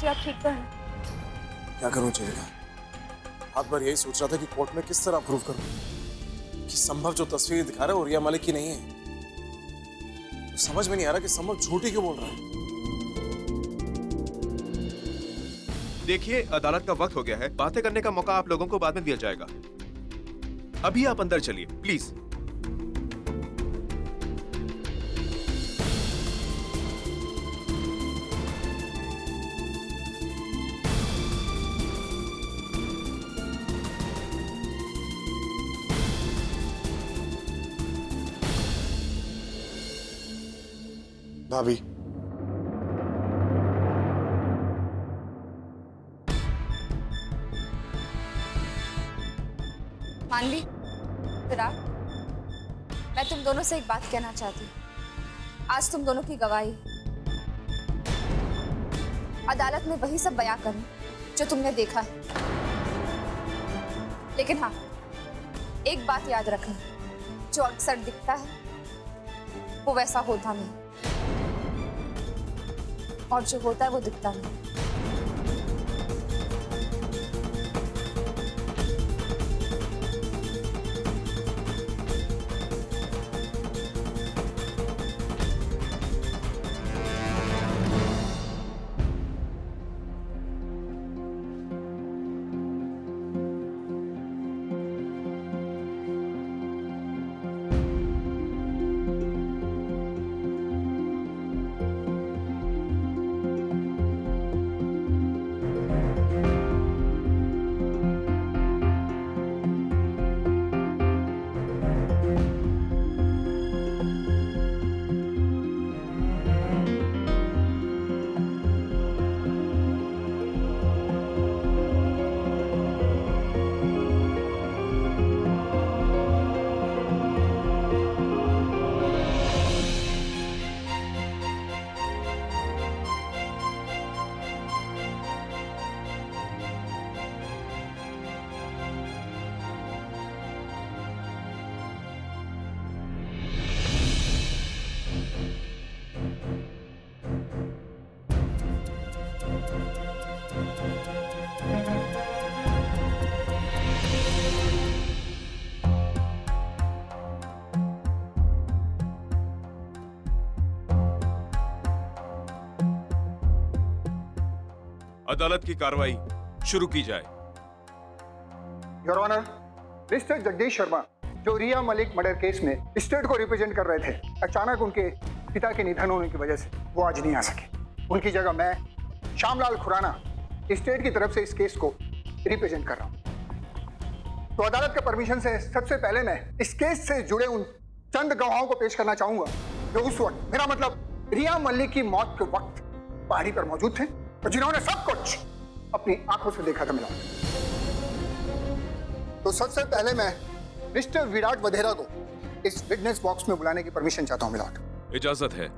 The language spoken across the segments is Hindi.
जी आप ठीक तो हैं? क्या करूं जीविका, हाथ भर यही सोच रहा था कि कोर्ट में किस तरह प्रूव करूं कि संभव जो तस्वीर दिखा रहा है वो रिया मलिक की नहीं है। तो समझ में नहीं आ रहा कि संभव झूठी क्यों बोल रहा है। देखिए, अदालत का वक्त हो गया है। बातें करने का मौका आप लोगों को बाद में दिया जाएगा। अभी आप अंदर चलिए प्लीज। भाभी, मानवी, फिराक, मैं तुम दोनों से एक बात कहना चाहती हूँ। आज तुम दोनों की गवाही अदालत में वही सब बयां करूं जो तुमने देखा है। लेकिन हाँ, एक बात याद रखना, जो अक्सर दिखता है वो वैसा होता नहीं, और जो होता है वो दिखता नहीं। अदालत की कार्रवाई शुरू की जाए। Your honour, mister Jagdish Sharma जो रिया मलिक मर्डर केस में स्टेट को रिप्रेजेंट कर रहे थे, अचानक उनके पिता के निधन होने की वजह से वो आज नहीं आ सके। उनकी जगह मैं श्यामलाल खुराना स्टेट की तरफ से इस केस को रिप्रेजेंट कर रहा हूं। तो अदालत के परमिशन से सबसे पहले मैं इस केस से जुड़े उन चंद गवाहों को पेश करना चाहूंगा जो उस वक्त, मेरा मतलब रिया मलिक की मौत के वक्त पहाड़ी पर मौजूद थे और जिन्होंने सब कुछ अपनी आंखों से देखा था। मिला तो सबसे पहले मैं मिस्टर विराट वधेरा को इस विटनेस बॉक्स में बुलाने की परमिशन चाहता हूं। मिलाट, इजाजत है।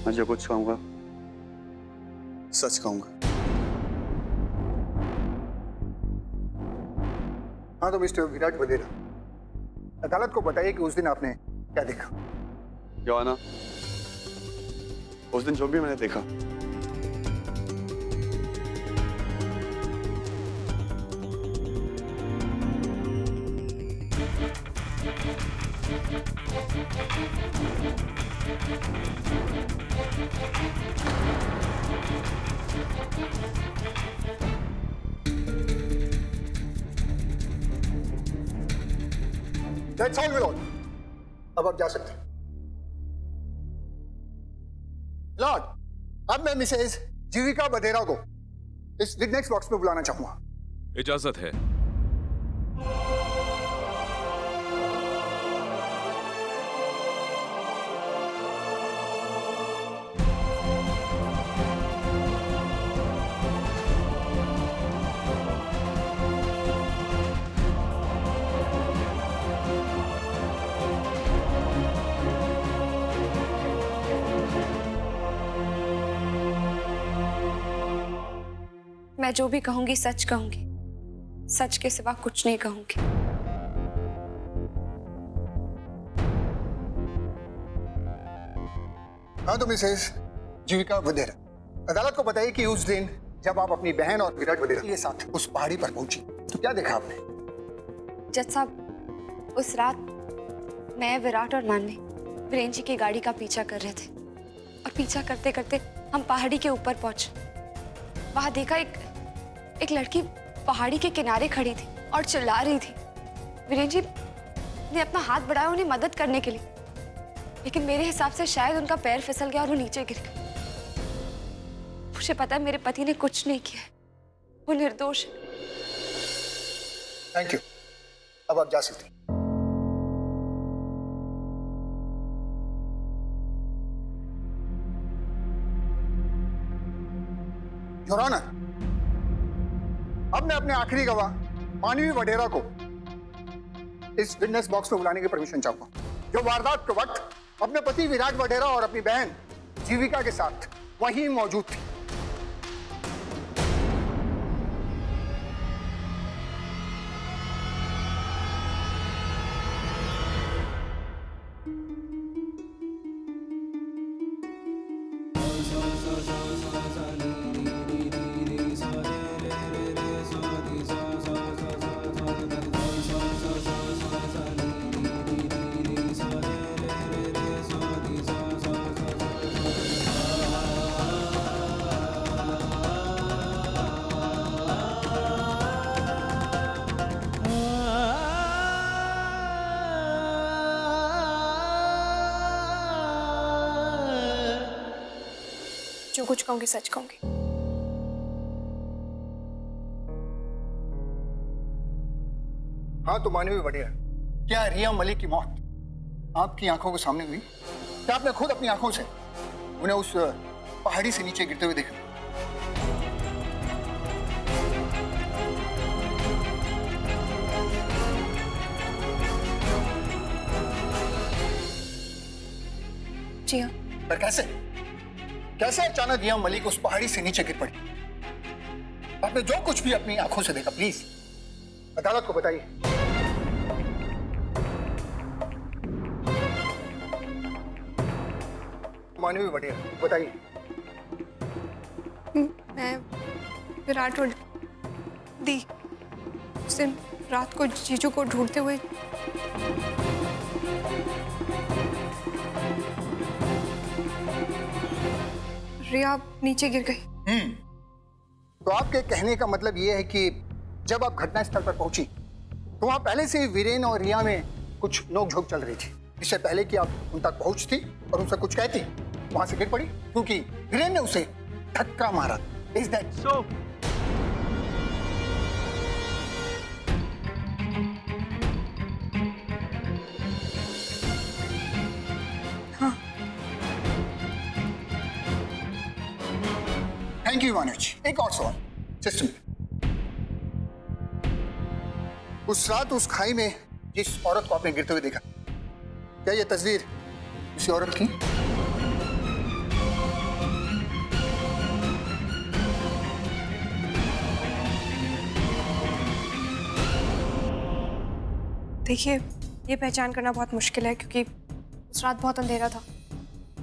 मैं जो कुछ कहूंगा सच कहूंगा। हाँ तो मिस्टर विराट वधेरा, अदालत को बताइए कि उस दिन आपने क्या देखा। योर ऑनर, उस दिन जो भी मैंने देखा That's all, मिलोड। अब आप जा सकते हैं। लॉर्ड, अब मैं मिसेज जीविका वधेरा को इस विटनेस बॉक्स में बुलाना चाहूंगा। इजाजत है। मैं जो भी कहूंगी सच कहूंगी, सच के सिवा कुछ नहीं कहूंगी। हाँ तो मिसेस जीविका वधेरा, अदालत को बताइए कि उस दिन जब आप अपनी बहन और विराट वधेरा के साथ उस पहाड़ी पर पहुंची तो क्या देखा आपने? जज साहब, उस रात मैं, विराट और नानी वीरेन जी की गाड़ी का पीछा कर रहे थे और पीछा करते करते हम पहाड़ी के ऊपर पहुंचे। वहां देखा एक लड़की पहाड़ी के किनारे खड़ी थी और चिल्ला रही थी। वीरेन जी ने अपना हाथ बढ़ाया उन्हें मदद करने के लिए, लेकिन मेरे हिसाब से शायद उनका पैर फिसल गया और वो नीचे गिर गए। मुझे पता है मेरे पति ने कुछ नहीं किया, वो निर्दोष है। थैंक यू, अब आप जा सकते हैं। योर ऑनर, अब मैं अपने आखिरी गवाह मानवी वडेरा को इस विटनेस बॉक्स में बुलाने की परमिशन चाहूंगा, जो वारदात के वक्त अपने पति विराट वडेरा और अपनी बहन जीविका के साथ वहीं मौजूद थी। जो कुछ कहूंगी सच कहूंगी। हाँ तो मानवी वडेरा, क्या रिया मलिक की मौत आपकी आंखों के सामने हुई? क्या आपने खुद अपनी आंखों से उन्हें उस पहाड़ी से नीचे गिरते हुए देखा? जी हाँ। पर कैसे कैसे अचानक रिया मलिक उस पहाड़ी से नीचे गिर पड़ी? आपने जो कुछ भी अपनी आंखों से देखा प्लीज अदालत को बताइए। मानवी वडेरा, बताइए। मैं विराट और दी उस दिन रात को जीजू को ढूंढते हुए रिया नीचे गिर गई। तो आपके कहने का मतलब यह है कि जब आप घटनास्थल पर पहुंची तो वहां पहले से ही वीरेन और रिया में कुछ नोकझोंक चल रही थी, इससे पहले कि आप उन तक पहुंचती और उनसे कुछ कहती, वहां से गिर पड़ी क्योंकि वीरेन ने उसे धक्का मारा। Is that so? Thank you Manoj. एक और सवाल सिस्टम, उस रात उस खाई में जिस औरत को आपने गिरते हुए देखा, क्या ये तस्वीर उसी औरत की? देखिए, ये पहचान करना बहुत मुश्किल है क्योंकि उस रात बहुत अंधेरा था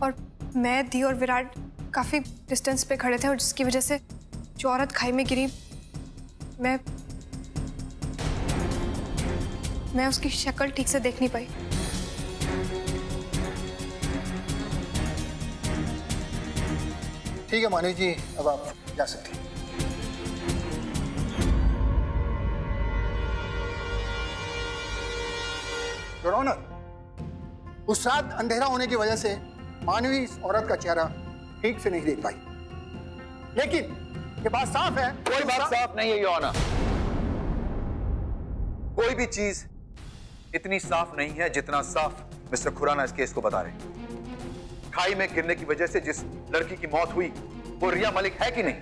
और मैं, दी और विराट काफ़ी डिस्टेंस पे खड़े थे और जिसकी वजह से जो औरत खाई में गिरी, मैं उसकी शक्ल ठीक से देख नहीं पाई। ठीक है मानव जी, अब आप जा सकते हैं। योर ऑनर, उस रात अंधेरा होने की वजह से मानवी इस औरत का चेहरा ठीक से नहीं देख पाई, लेकिन ये बात साफ है। कोई बात साफ नहीं है योर ऑनर। कोई भी चीज इतनी साफ नहीं है जितना साफ मिस्टर खुराना इस केस को बता रहे हैं। खाई में गिरने की वजह से जिस लड़की की मौत हुई वो रिया मलिक है कि नहीं?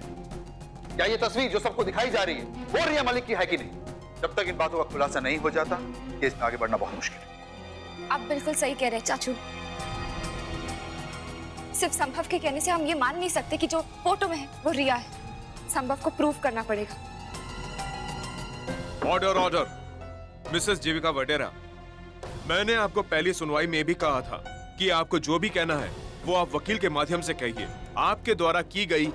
क्या ये तस्वीर जो सबको दिखाई जा रही है वो रिया मलिक की है कि नहीं? जब तक इन बातों का खुलासा नहीं हो जाता केस में आगे बढ़ना बहुत मुश्किल है। आप बिल्कुल सही कह रहे हैं चाचू। सिर्फ संभव के कहने से हम ये मान नहीं सकते कि जो फोटो में है वो रिया है। संभव को प्रूव करना पड़ेगा। Order order. मिसेस जीविका वडेरा, मैंने आपको पहली सुनवाई में भी कहा था कि आपको जो भी कहना है वो आप वकील के माध्यम से कहिए। आपके द्वारा की गई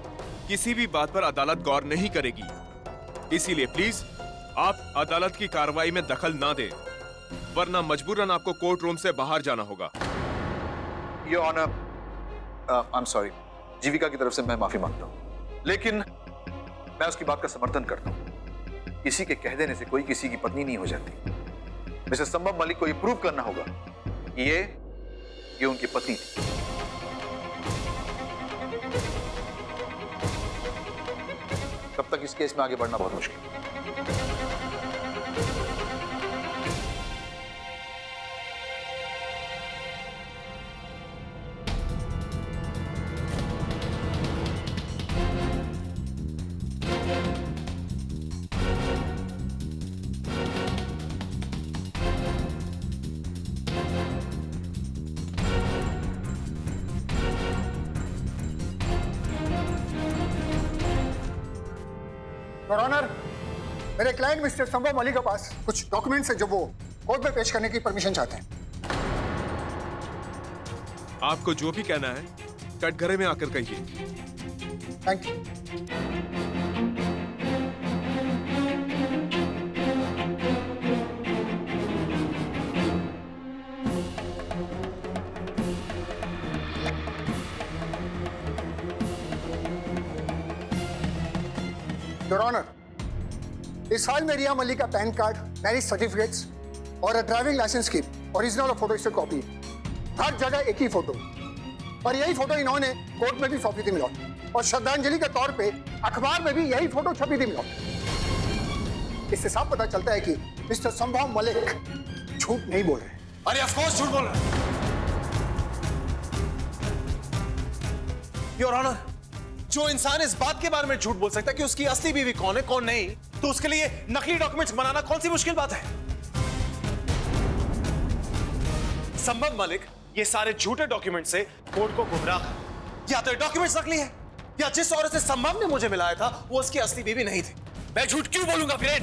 किसी भी बात पर अदालत गौर नहीं करेगी, इसीलिए प्लीज आप अदालत की कार्रवाई में दखल ना दें, वरना मजबूरन आपको कोर्ट रूम से बाहर जाना होगा। Your honour, I am sorry, Jeevika की तरफ से मैं माफी मांगता हूं, लेकिन मैं उसकी बात का समर्थन करता हूं। किसी के कह देने से कोई किसी की पत्नी नहीं हो जाती। मिस्टर संभव मलिक को ये प्रूव करना होगा कि ये उनकी पत्नी थी। तब तक इस केस में आगे बढ़ना बहुत मुश्किल है। योर ऑनर, मेरे क्लाइंट मिस्टर संभव मलिक के पास कुछ डॉक्यूमेंट्स है जो वो कोर्ट में पेश करने की परमिशन चाहते हैं। आपको जो भी कहना है कटघरे में आकर कहिए। Thank you. योर ऑनर, इस फाइल में रिया मलिक का पैन कार्ड, मैरिज सर्टिफिकेट्स और ड्राइविंग लाइसेंस की ओरिजिनल और फोटोस्टेट कॉपी, हर जगह एक ही फोटो, और यही फोटो इन्होंने कोर्ट में भी सौंपी थी मिलॉर्ड, और श्रद्धांजलि के तौर पे अखबार में भी यही फोटो छपी थी मिलॉर्ड। इससे साफ पता चलता है कि मिस्टर संभव मलिक झूठ नहीं बोल रहे। अरे ऑफ कोर्स झूठ बोल रहा है। योर ऑनर, जो इंसान इस बात के बारे में झूठ बोल सकता है कि उसकी असली बीवी कौन है कौन नहीं, तो उसके लिए नकली डॉक्यूमेंट्स बनाना कौन सी मुश्किल बात है। संभव मलिक ये सारे झूठे डॉक्यूमेंट से कोर्ट को गुमराह, या तो डॉक्यूमेंट्स नकली है या जिस औरत से संभव ने मुझे मिलाया था वो उसकी असली बीवी नहीं थी। मैं झूठ क्यों बोलूंगा वीरेन?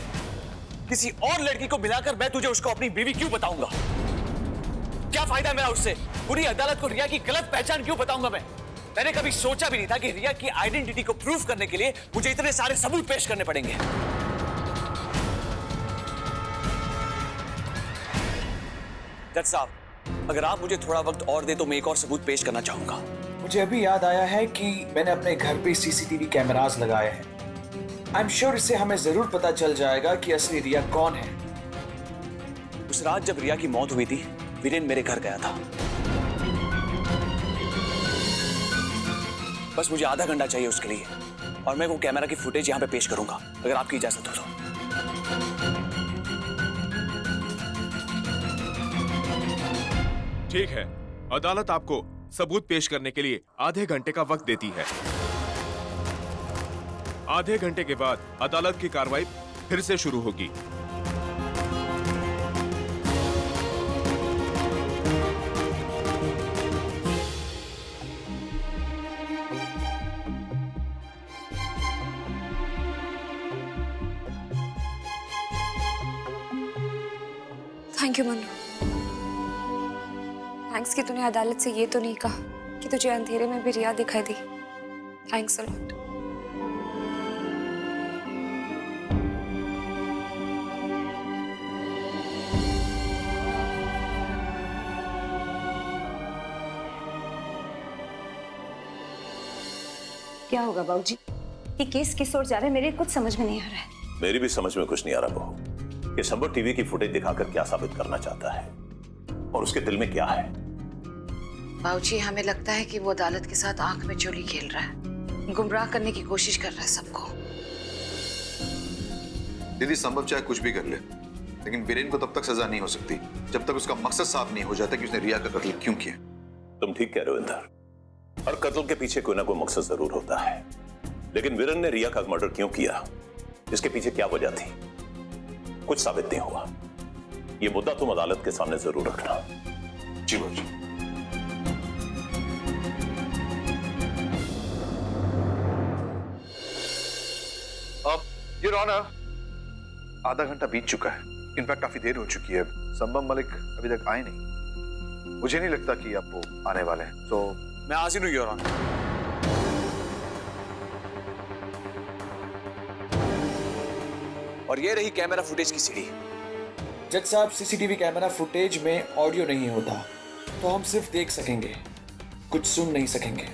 किसी और लड़की को मिलाकर मैं तुझे उसको अपनी बीवी क्यों बताऊंगा? क्या फायदा मेरा उससे? पूरी अदालत को रिया की गलत पहचान क्यों बताऊंगा मैं? मैंने कभी सोचा भी नहीं था कि रिया की आइडेंटिटी को प्रूव करने के लिए मुझे इतने सारे सबूत पेश करने पड़ेंगे। जज साहब, अगर आप मुझे थोड़ा वक्त और दे तो मैं एक और सबूत पेश करना चाहूंगा। मुझे अभी याद आया है कि मैंने अपने घर पे सीसीटीवी कैमरास लगाए हैं। आई एम श्योर इससे हमें जरूर पता चल जाएगा कि असली रिया कौन है। उस रात जब रिया की मौत हुई थी, वीरेन मेरे घर गया था। बस मुझे आधा घंटा चाहिए उसके लिए, और मैं वो कैमरा की फुटेज यहाँ पे पेश करूंगा, अगर आपकी इजाजत हो तो। ठीक है, अदालत आपको सबूत पेश करने के लिए आधे घंटे का वक्त देती है। आधे घंटे के बाद अदालत की कार्रवाई फिर से शुरू होगी। Thank you Manu. थैंक्स कि तूने अदालत से ये तो नहीं कहा कि तुझे अंधेरे में भी रिया दिखाई दी। Thanks a lot. क्या होगा बाबूजी? ये केस किस ओर जा रहा है, मेरे कुछ समझ में नहीं आ रहा है। मेरी भी समझ में कुछ नहीं आ रहा बहू कि संभव टीवी की फुटेज दिखाकर क्या साबित करना चाहता है और उसके दिल में क्या है। बाबूजी, हमें लगता है कि वो अदालत के साथ आंख में चोली खेल रहा है, गुमराह करने की कोशिश कर रहा है सबको। दीदी, संभव चाहे कुछ भी कर ले, लेकिन वीरेन को तब तक सजा नहीं हो सकती जब तक उसका मकसद साफ नहीं हो जाता कि उसने रिया का कत्ल क्यों किया। तुम ठीक कह रहे हो इंदर, हर कत्ल के पीछे कोई ना कोई मकसद जरूर होता है, लेकिन वीरेन ने रिया का मर्डर क्यों किया, इसके पीछे क्या वजह थी, कुछ साबित नहीं हुआ। यह मुद्दा तुम अदालत के सामने जरूर रखना। जी बाबूजी। योर ऑनर, आधा घंटा बीत चुका है। इनफैक्ट काफी देर हो चुकी है। संभव मलिक अभी तक आए नहीं। मुझे नहीं लगता कि अब वो आने वाले हैं। तो मैं हाजिर हूं योर ऑनर। और ये रही कैमरा फुटेज की सीडी। जज साहब, सीसीटीवी कैमरा फुटेज में ऑडियो नहीं होता, तो हम सिर्फ देख सकेंगे, कुछ सुन नहीं सकेंगे।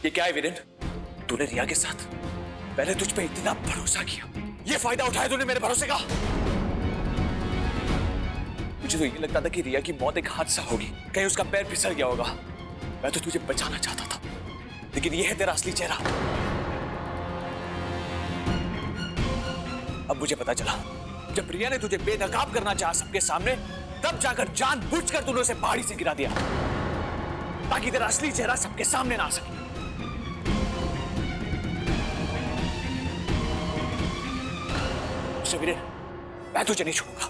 ये क्या है वीरेन? तूने रिया के साथ पहले तुझ पे इतना भरोसा किया, ये फायदा उठाया तूने मेरे भरोसे का। मुझे तो ये लगता था कि रिया की मौत एक हादसा होगी, कहीं उसका पैर फिसल गया होगा। मैं तो तुझे बचाना चाहता था, लेकिन ये है तेरा असली चेहरा। अब मुझे पता चला, जब रिया ने तुझे बेनकाब करना चाहा सबके सामने, तब जाकर जानबूझकर तूने उसे पहाड़ी से गिरा दिया, ताकि तेरा असली चेहरा सबके सामने ना आ सके। मैं तुझे नहीं छोड़ूंगा।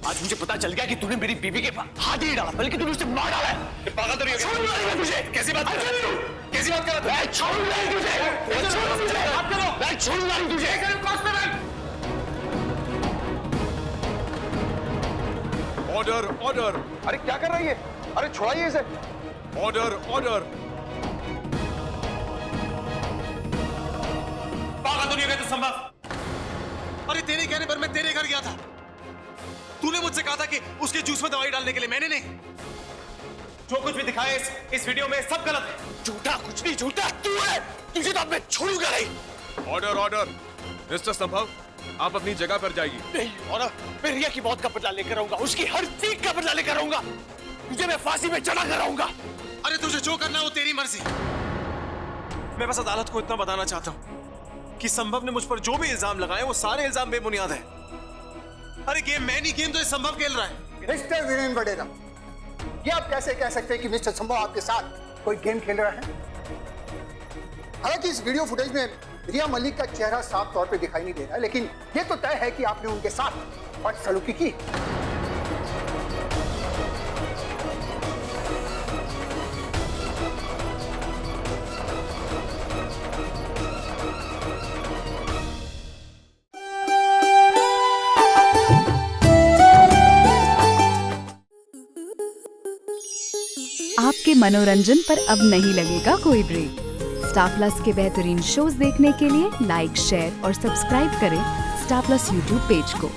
आज मुझे पता चल गया कि तूने मेरी बीवी के हाथ ही नहीं डाला, बल्कि तूने उसे मार डाला है। पागल तो नहीं हो गया? मैं तुझे कैसी बात कर रहा हूं? कैसी बात कर रहा है? मैं छोड़ूंगा नहीं तुझे। मैं छोड़ूंगा नहीं तुझे। Order order. अरे क्या कर रही है? अरे छोड़ाइए इसे। Order order. पागल तो नहीं हो गया तू संभव? अरे तेरे कहने पर मैं तेरे घर गया था। तूने मुझसे कहा था कि उसके जूस में दवाई डालने के लिए, मैंने नहीं। जो कुछ भी दिखाया इस वीडियो में सब गलत है। झूठा कुछ नहीं, झूठा तू है। तुझे तो अब मैं छोड़ूंगा नहीं। Order order. मिस्टर संभव, आप अपनी जगह पर जाइए। नहीं, और मैं रिया की मौत का बदला लेकर आऊंगा, उसकी हर चीज का बदला लेकर आऊंगा। तुझे मैं फांसी में चढ़ा कर आऊंगा। अरे तुझे जो करना है वो तेरी मर्जी। मैं बस अदालत को इतना बताना चाहता हूँ कि संभव ने मुझ पर जो भी इल्जाम लगाए वो सारे इल्जाम बेबुनियाद है। अरे गेम मैं नहीं, गेम तो ये संभव खेल रहा है। मिस्टर वीरेन वडेरा, ये आप कैसे कह सकते हैं कि मिस्टर संभव आपके साथ कोई गेम खेल रहा है? हालांकि इस वीडियो फुटेज में रिया मलिक का चेहरा साफ तौर पे दिखाई नहीं दे रहा है, लेकिन ये तो तय है कि आपने उनके साथ बदसलूकी की। आपके मनोरंजन पर अब नहीं लगेगा कोई ब्रेक। स्टार प्लस के बेहतरीन शोज देखने के लिए लाइक, शेयर और सब्सक्राइब करें स्टार प्लस यूट्यूब पेज को।